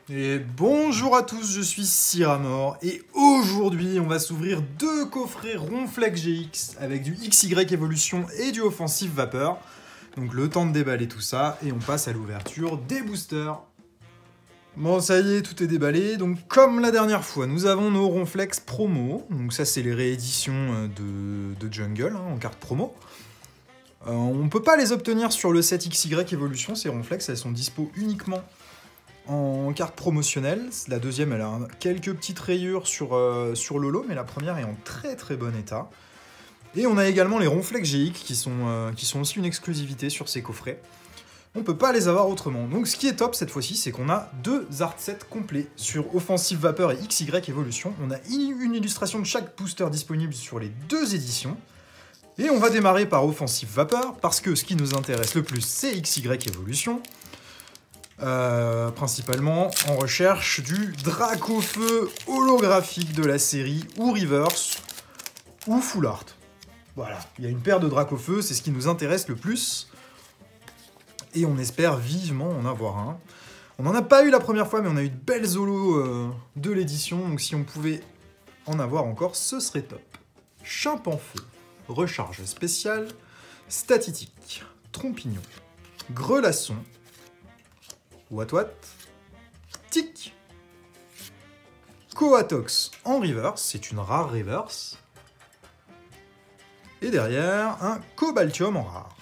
Et bonjour à tous, je suis Cyramor et aujourd'hui on va s'ouvrir deux coffrets Ronflex GX avec du XY Evolution et du Offensive Vapeur. Donc le temps de déballer tout ça et on passe à l'ouverture des boosters. Bon ça y est, tout est déballé. Donc comme la dernière fois, nous avons nos Ronflex promo. Donc ça c'est les rééditions de Jungle en carte promo. On peut pas les obtenir sur le set XY Evolution, ces Ronflex, elles sont dispo uniquement en carte promotionnelle. La deuxième, elle a quelques petites rayures sur le lot, mais la première est en très très bon état. Et on a également les Ronflex GX qui sont aussi une exclusivité sur ces coffrets. On peut pas les avoir autrement. Donc ce qui est top cette fois-ci, c'est qu'on a deux art sets complets sur Offensive Vapeur et XY Evolution. On a une illustration de chaque booster disponible sur les deux éditions. Et on va démarrer par Offensive Vapeur, parce que ce qui nous intéresse le plus, c'est XY Evolution. Principalement en recherche du Dracofeu holographique de la série, ou Reverse, ou Full Art. Voilà, il y a une paire de Dracofeu, c'est ce qui nous intéresse le plus. Et on espère vivement en avoir un. On n'en a pas eu la première fois, mais on a eu de belles holos de l'édition, donc si on pouvait en avoir encore, ce serait top. Chimp en feu, recharge spéciale, statistique, trompignon, grelasson, What, tic, Coatox en reverse, c'est une rare reverse. Et derrière, un Cobaltium en rare.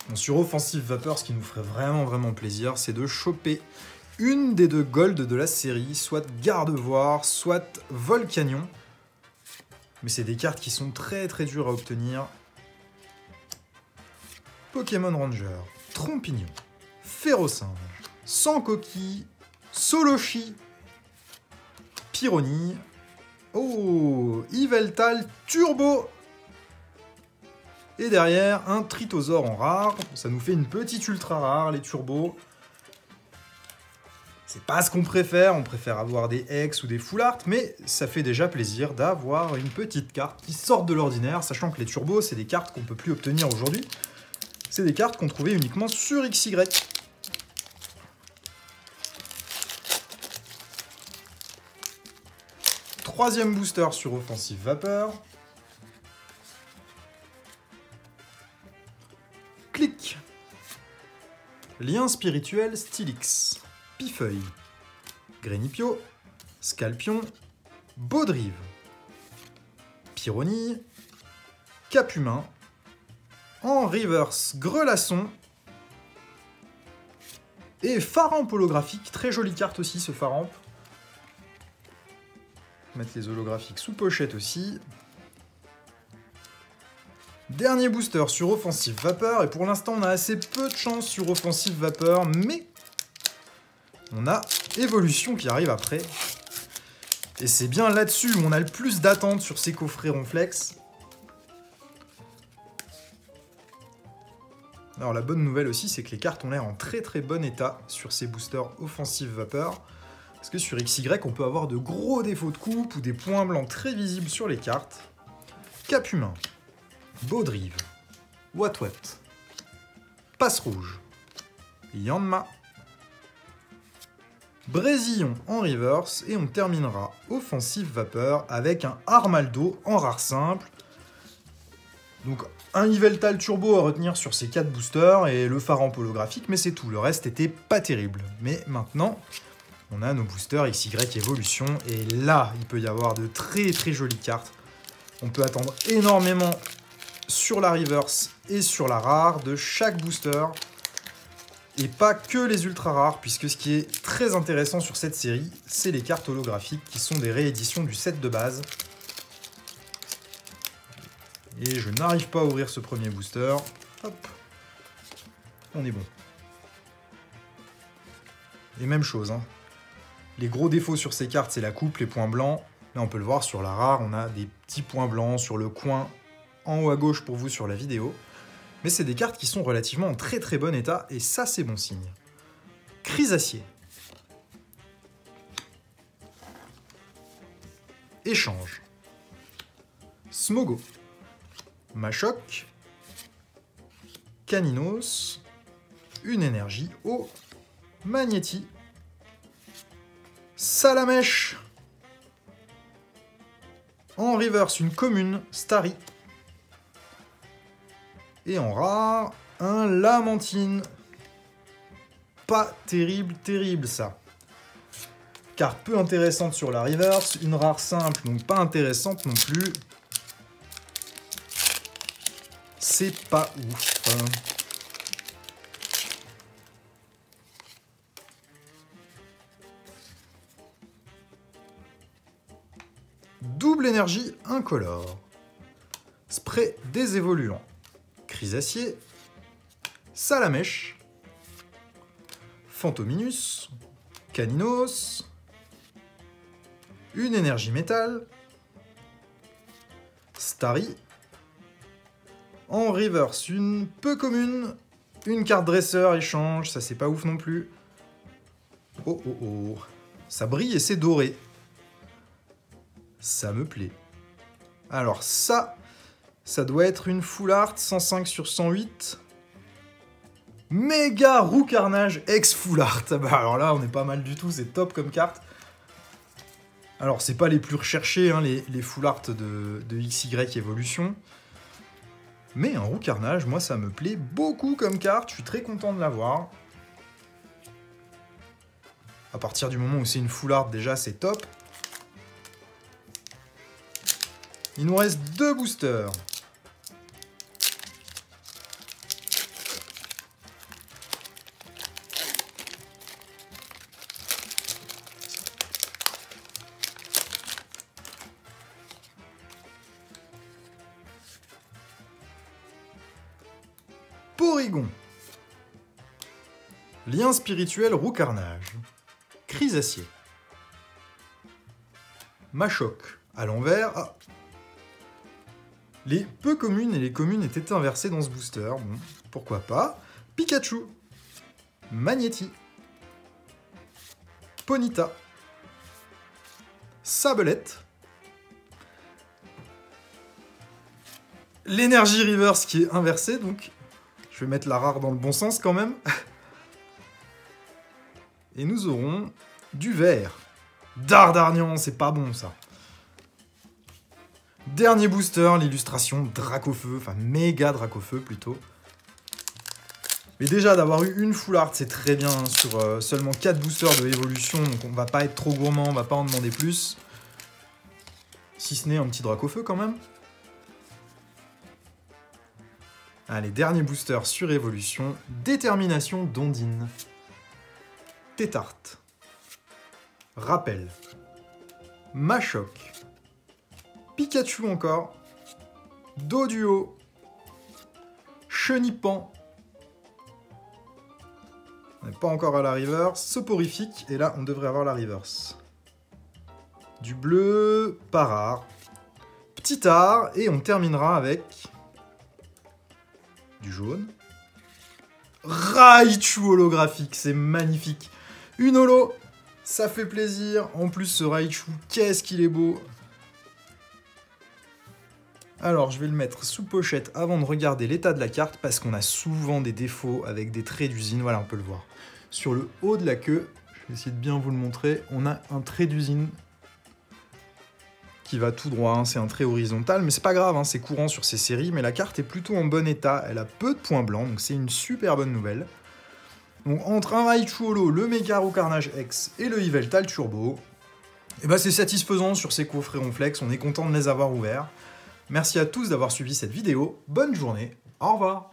Bon, sur Offensive Vapeur, ce qui nous ferait vraiment plaisir, c'est de choper une des deux golds de la série, soit Gardevoir, soit Volcanion. Mais c'est des cartes qui sont très dures à obtenir. Pokémon Ranger, Trompignon, Férosinge, Sans Coquille, Solochi, Pyronie, oh, Yveltal Turbo. Et derrière, un Tritosaur en rare. Ça nous fait une petite ultra rare, les turbos. C'est pas ce qu'on préfère, on préfère avoir des X ou des Full Art, mais ça fait déjà plaisir d'avoir une petite carte qui sort de l'ordinaire, sachant que les turbos, c'est des cartes qu'on peut plus obtenir aujourd'hui. C'est des cartes qu'on trouvait uniquement sur XY. Troisième booster sur Offensive Vapeur. Clic. Lien spirituel Stylix. Pifeuille, Grénipio, Scalpion, Baudrive, Pyronie, Capumin, en reverse Grelasson et Pharamp holographique, très jolie carte aussi ce Pharamp. Mettre les holographiques sous pochette aussi. Dernier booster sur Offensive Vapeur, et pour l'instant on a assez peu de chance sur Offensive Vapeur, mais on a Évolution qui arrive après. Et c'est bien là-dessus où on a le plus d'attentes sur ces coffrets Ronflex. Alors la bonne nouvelle aussi, c'est que les cartes ont l'air en très bon état sur ces boosters Offensive Vapeur. Parce que sur XY, on peut avoir de gros défauts de coupe ou des points blancs très visibles sur les cartes. Capumin, Baudrive, What, Passe Rouge, Yanma, Brésillon en reverse, et on terminera Offensive Vapeur avec un Armaldo en rare simple. Donc un Yveltal Turbo à retenir sur ces 4 boosters et le Pharamp holographique, mais c'est tout, le reste était pas terrible. Mais maintenant, on a nos boosters XY Evolution, et là, il peut y avoir de très jolies cartes. On peut attendre énormément sur la reverse et sur la rare de chaque booster. Et pas que les ultra rares, puisque ce qui est très intéressant sur cette série, c'est les cartes holographiques qui sont des rééditions du set de base. Et je n'arrive pas à ouvrir ce premier booster. Hop, on est bon. Et même chose, hein. Les gros défauts sur ces cartes, c'est la coupe, les points blancs. Là, on peut le voir sur la rare, on a des petits points blancs sur le coin en haut à gauche pour vous sur la vidéo. Mais c'est des cartes qui sont relativement en très bon état, et ça, c'est bon signe. Chrysacier. Échange. Smogo. Machoc, Caninos, une énergie eau, Magnéti, Salamèche. En reverse, une commune, Starry. Et en rare, un Lamentine. Pas terrible ça. Carte peu intéressante sur la reverse, une rare simple, donc pas intéressante non plus. C'est pas ouf. Double énergie incolore. Spray désévoluant. Chrysacier. Salamèche. Phantominus. Caninos. Une énergie métal. Starry. En reverse, une peu commune. Une carte dresseur, échange, ça c'est pas ouf non plus. Oh. Ça brille et c'est doré. Ça me plaît. Alors ça doit être une full art 105 sur 108. Méga roue carnage ex full art. Bah alors là on est pas mal du tout, c'est top comme carte. Alors c'est pas les plus recherchés, hein, les full art de XY Evolution. Mais un roue carnage, moi ça me plaît beaucoup comme carte, je suis très content de l'avoir. À partir du moment où c'est une full art déjà c'est top. Il nous reste 2 boosters. Porygon. Lien spirituel roue carnage. Chrysacier. Machoc. À l'envers. Ah. Les peu communes et les communes étaient inversées dans ce booster. Bon, pourquoi pas. Pikachu. Magnéti. Ponyta. Sablette. L'énergie reverse qui est inversée, donc je vais mettre la rare dans le bon sens quand même. Et nous aurons du vert. Dardarnian, c'est pas bon ça. Dernier booster, l'illustration Dracofeu, enfin méga Dracofeu plutôt. Mais déjà d'avoir eu une full art, c'est très bien hein, sur seulement 4 boosters de évolution, donc on va pas être trop gourmand, on va pas en demander plus. Si ce n'est un petit Dracofeu quand même. Allez, dernier booster sur évolution, Détermination d'Ondine. Tétarte. Rappel. Machoc. Pikachu encore. Doduo. Chenipan. On n'est pas encore à la reverse. Soporifique. Et là, on devrait avoir la reverse. Du bleu, pas rare. Petit art. Et on terminera avec du jaune. Raichu holographique. C'est magnifique. Une holo. Ça fait plaisir. En plus, ce Raichu, qu'est-ce qu'il est beau. Alors, je vais le mettre sous pochette avant de regarder l'état de la carte, parce qu'on a souvent des défauts avec des traits d'usine. Voilà, on peut le voir. Sur le haut de la queue, je vais essayer de bien vous le montrer, on a un trait d'usine qui va tout droit. Hein. C'est un trait horizontal, mais c'est pas grave, hein, c'est courant sur ces séries. Mais la carte est plutôt en bon état, elle a peu de points blancs, donc c'est une super bonne nouvelle. Donc, entre un Raichu Holo, le Mega Roue Carnage X et le Yveltal Turbo, et ben c'est satisfaisant sur ces coffrets Ronflex, on est content de les avoir ouverts. Merci à tous d'avoir suivi cette vidéo, bonne journée, au revoir.